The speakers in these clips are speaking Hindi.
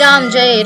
राम जय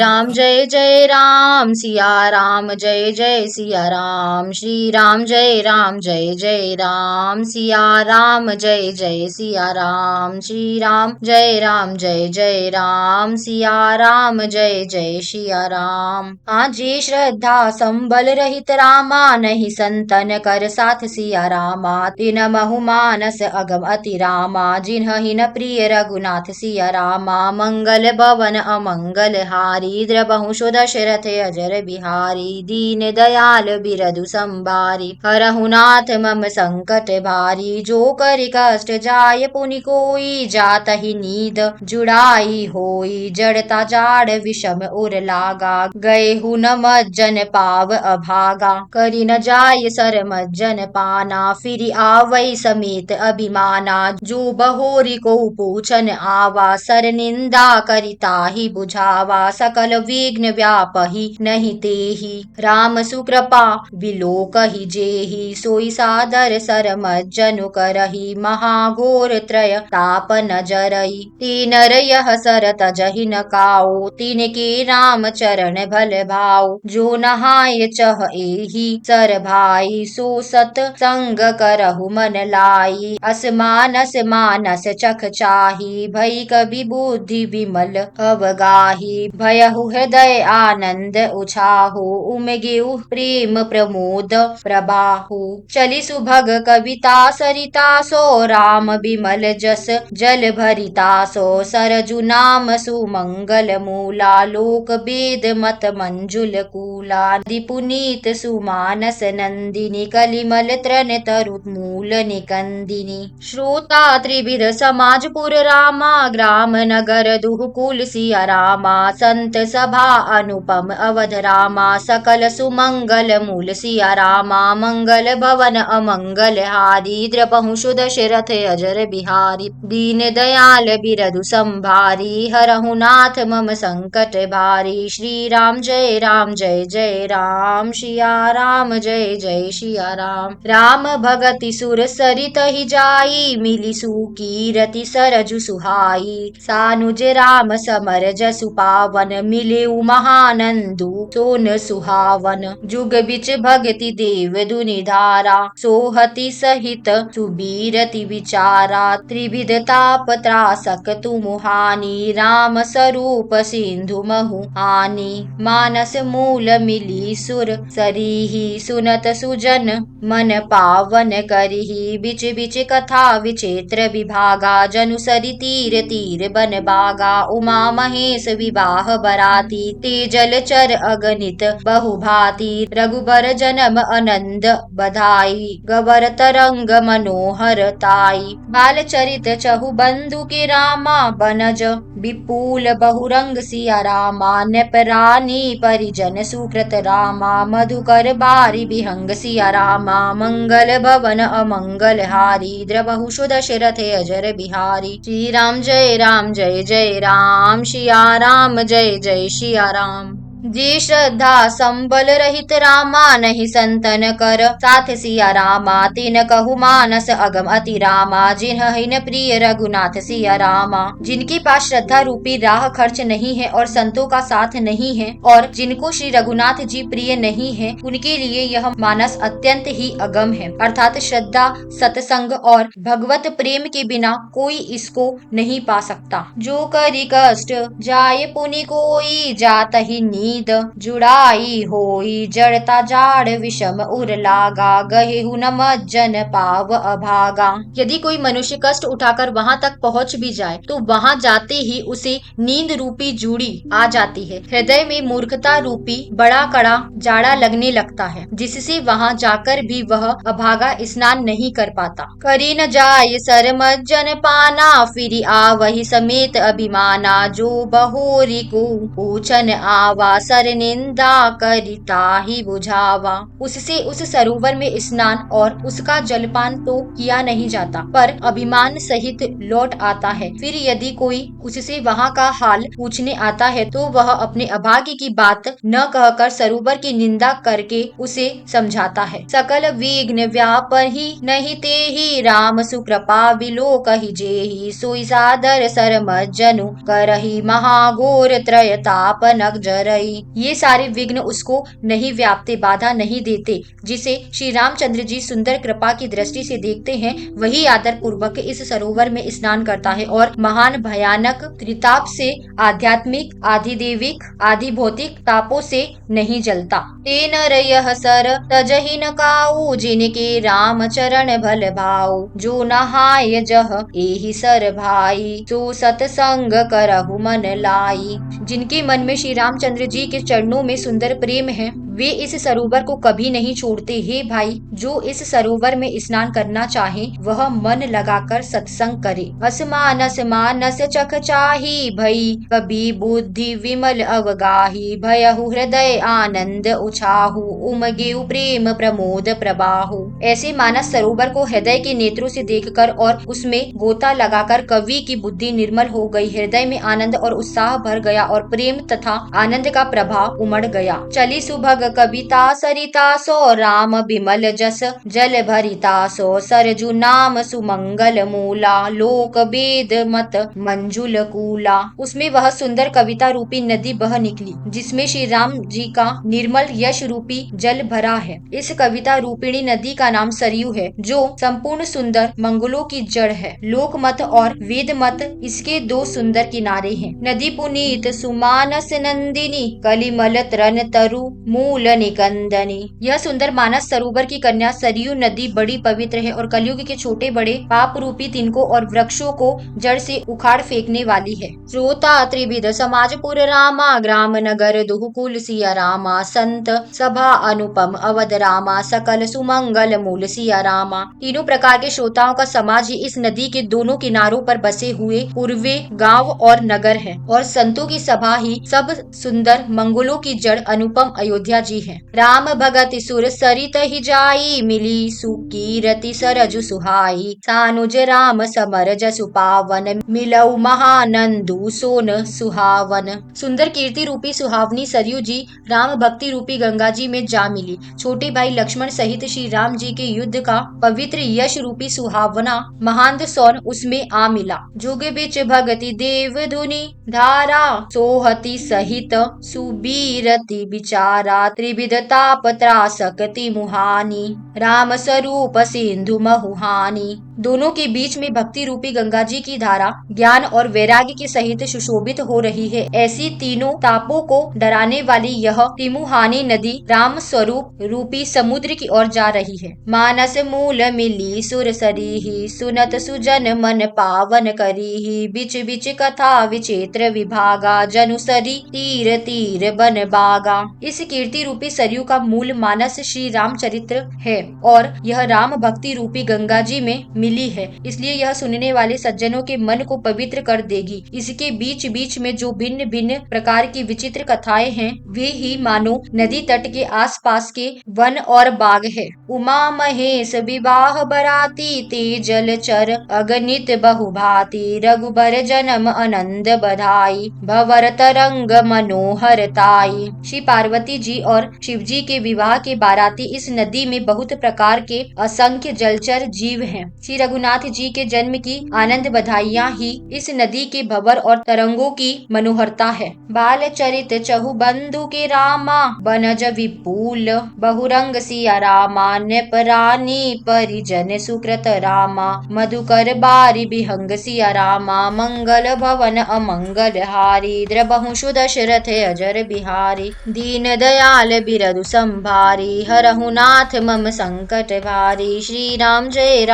राम सिया राम जय जय सिया राम। श्री राम जय राम सिया राम जय जय सिया राम। श्री राम जय राम सिया राम जय जय सिया राम। आजी श्रद्धा संबल रहित रामा, नहीं संतन कर साथ सिया रामा। तीन महु मानस अगम अति रामा, जिन्ह न प्रिय रघुनाथ सिया रामा। मंगल भवन अमंगल हारी, द्रबहु सो दशरथ अजर बिहारी। दीन दयाल बिरधु संबारी, हरहु नाथ मम संकट भारी। जो कर कष्ट जाय पुनि कोई, जातहि नीद जुड़ाई होई। जड़ता जाड़ विषम उर लागा, गए हु न मज्जन पाव अभागा। करि न जाय सर मज्जन पाना, फिरि आवै समेत अभिमाना। जो बहोरी को पूछन आवा, सर निंदा करिताहि बुझावा। सकल विघ्न व्यापहि नहीं तेहि, राम सुकृपा बिलोकहि जेहि। सोई सादर सर मज्जनु करहि, महाघोर त्रय ताप न जरई। तीन यह सर तजहि न काऊ, तिनके राम चरण भल भाऊ। जो नहाय चह एहि सर भाई, सो सत संग करहु मन लाई। असमानस मानस चख चाही, भई कवि बुद्धि विमल अवगाही। भयहु हृदय आनंद उछाहु, उमगेउ प्रेम प्रमोद प्रबाहु। चली सुभग कविता सरिता सो, राम बिमल जस जल भरिता सो। सरजु नाम सुमंगल मूला, लोक वेद मत मंजुल कूला। पुनीत सुमानस नंदिनी, कलिमल त्रन तरु मूल निकंदिनी। श्रोता त्रिविध समाज पुर रामा, ग्राम नगर दुह कुल सिया रामा। संत सभा अनुपम अवध रामा, सकल सुमंगल मूल सिया रामा। मंगल भवन अमंगल हारी, द्रबहु सो दशरथ अजर बिहारी। दीन दयाल बिरधु संभारी, हरहु नाथ मम संकट भारी। श्री राम जय राम सिया राम जय जय सिया राम। राम भगति सुर सरित ही जाई, मिली सुकीरति सरजु सुहाई। सानुज राम समर जसु पावन, मिले महानंदु सोन सुहावन। जुग बिच भगति देव दुनि धारा, सोहति सहित सुबीरति विचारा। त्रिविध ताप त्रासक तुम हानि, राम स्वरूप सिंधु महु हानि। मानस मूल मिली सुर सरीहि, सुनत सुजन मन पावन करिहि। बिच बिच कथा विचित्र विभागा, जनु सरि तीर तीर बन बागा। उमा महेश विवाह बराती, तेजल चर अगणित बहु भांति। रघुबर जन्म आनंद बधाई, गबर तरंग मनोहर ताई। बाल चरित चहु बंधु के रामा, बनज विपुल बहुरंग सिया रामा। नृप रानी परिजन सुकृत रामा, मधुकर बारी बिहंग सिया रामा। मंगल भवन अमंगल हारी, द्रबहु सो दशरथ अजर बिहारी। श्री राम जय राम सिया राम जय जय सिया राम। जी श्रद्धा संबल रहित रामा, नहीं संतन कर साथ सिया रामा। तिन कहु मानस अगम अति रामा, जिन्ह न प्रिय रघुनाथ सिया रामा। जिनके पास श्रद्धा रूपी राह खर्च नहीं है और संतों का साथ नहीं है, और जिनको श्री रघुनाथ जी प्रिय नहीं है, उनके लिए यह मानस अत्यंत ही अगम है। अर्थात श्रद्धा, सत्संग और भगवत प्रेम के बिना कोई इसको नहीं पा सकता। जो करी कष्ट जाय पुनि कोई, जातहि नीद जुड़ाई होई। जड़ता जाड़ विषम उर लागा, गहेहु न मज्जन पाव अभागा। यदि कोई मनुष्य कष्ट उठाकर वहां तक पहुंच भी जाए, तो वहां जाते ही उसे नींद रूपी जूड़ी आ जाती है। हृदय में मूर्खता रूपी बड़ा कड़ा जाड़ा लगने लगता है, जिससे वहां जाकर भी वह अभागा स्नान नहीं कर पाता। करी न जाय सर मज्जन पाना, फिरि आवहि समेत अभिमाना। जो बहोरी को पूछन आवा, सर निंदा करिता ही बुझावा। उससे उस सरोवर में स्नान और उसका जलपान तो किया नहीं जाता, पर अभिमान सहित लौट आता है। फिर यदि कोई उससे वहाँ का हाल पूछने आता है तो वह अपने अभाग्य की बात न कहकर सरोवर की निंदा करके उसे समझाता है। सकल विघ्न व्यापहि नहीं तेहि, राम सुकृपा बिलोकहि जेहि। सोई सादर सरमज्जनु करहि, महाघोर त्रयताप नग जरई। ये सारे विघ्न उसको नहीं व्यापते, बाधा नहीं देते। जिसे श्री रामचंद्र जी सुंदर कृपा की दृष्टि से देखते हैं, वही आदर पूर्वक इस सरोवर में स्नान करता है और महान भयानक त्रिताप से, आध्यात्मिक, आधिदेविक, आदि भौतिक तापों से नहीं जलता। तेन रयह सर तजहि न काऊ, जिनके राम चरण भल भाऊ। जो नहाय जह एहि सर भाई, सो सतसंग करहु मन लाई। जिनके मन में श्री रामचंद्र जी के चरणों में सुंदर प्रेम है, वे इस सरोवर को कभी नहीं छोड़ते। हे भाई, जो इस सरोवर में स्नान करना चाहे वह मन लगाकर सत्संग करे। असमानस मानस चख चाही, भई कभी बुद्धि विमल अवगाही। भयहु हृदय आनंद उछाहु, उमगेउ प्रेम प्रमोद प्रबाहु। ऐसे मानस सरोवर को हृदय के नेत्रों से देखकर और उसमें गोता लगाकर कवि की बुद्धि निर्मल हो गई, हृदय में आनंद और उत्साह भर गया और प्रेम तथा आनंद का प्रभाव उमड़ गया। चली सुभग कविता सरिता सो, राम बिमल जस जल भरिता सो। सरजु नाम सुमंगल मूला, लोक वेद मत मंजुल कूला। उसमें वह सुंदर कविता रूपी नदी बह निकली, जिसमें श्री राम जी का निर्मल यश रूपी जल भरा है। इस कविता रूपिणी नदी का नाम सरयू है, जो संपूर्ण सुंदर मंगलों की जड़ है। लोक मत और वेद मत इसके दो सुंदर किनारे हैं। नदी पुनीत सुमानस नंदिनी, कलिमल तरन तरु मूल निकंदनी। यह सुंदर मानस सरोवर की कन्या सरयू नदी बड़ी पवित्र है और कलयुग के छोटे बड़े पाप रूपी तिनकों और वृक्षों को जड़ से उखाड़ फेंकने वाली है। श्रोता त्रिविध समाजपुर रामा, ग्राम नगर दुहुकुल सिया रामा। संत सभा अनुपम अवध रामा, सकल सुमंगल मूल सिया रामा। तीनों प्रकार के श्रोताओं का समाज ही इस नदी के दोनों किनारों पर बसे हुए पूर्वे गांव और नगर है, और संतों की सभा ही सब सुंदर मंगलों की जड़ अनुपम अयोध्या जी है। राम भगत सुर सरित ही जाई, मिली सुकीरति सरजु सुहाई। सानुज राम समर जसु पावन, मिलऊ महानंदु सोन सुहावन। सुंदर कीर्ति रूपी सुहावनी सरयू जी राम भक्ति रूपी गंगा जी में जा मिली। छोटे भाई लक्ष्मण सहित श्री राम जी के युद्ध का पवित्र यश रूपी सुहावना महान सोन उसमें आ मिला। जुग बिच भगति देव धुनि धारा, सोहति सहित सुबीरति विचारा। त्रिविध ताप त्रासकति मुहानी, राम स्वरूप सिंधु महुहानी। दोनों के बीच में भक्ति रूपी गंगा जी की धारा ज्ञान और वैराग्य के सहित सुशोभित हो रही है। ऐसी तीनों तापों को डराने वाली यह तिमुहानी नदी राम स्वरूप रूपी समुद्र की ओर जा रही है। मानस मूल मिली सुर सरीही, सुनत सुजन मन पावन करीही। बिच बिच कथा विचित्र विभागा, जनु सरी तीर तीर बन बागा। इस कीर्ति रूपी सरयू का मूल मानस श्री रामचरित्र है और यह राम भक्ति रूपी गंगा जी में मिली है, इसलिए यह सुनने वाले सज्जनों के मन को पवित्र कर देगी। इसके बीच बीच में जो भिन्न भिन्न प्रकार की विचित्र कथाएं हैं, वे ही मानो नदी तट के आसपास के वन और बाग है। उमा महेश विवाह बराती, ते जलचर अगणित बहुभांति। रघुबर जन्म आनंद बधाई, भंवर तरंग मनोहर ताई। श्री पार्वती जी और शिव जी के विवाह के बाराती इस नदी में बहुत प्रकार के असंख्य जलचर जीव हैं। श्री रघुनाथ जी के जन्म की आनंद बधाइयाँ ही इस नदी के भंवर और तरंगों की मनोहरता है। बाल चरित चहु बंधु के रामा, बनज विपुल बहुरंग सिया रामा। नृपरानी परिजन सुकृत रामा, मधुकर बारी बिहंग सिया रामा। मंगल भवन अमंगल हारी, द्रबहु सुदशरथ अजर बिहारी। दीन दयाल बिरदु संभारी, हरहु नाथ मम संकट भारी। श्री राम जय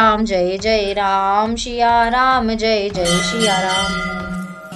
जय राम, सिया राम जय जय सिया राम।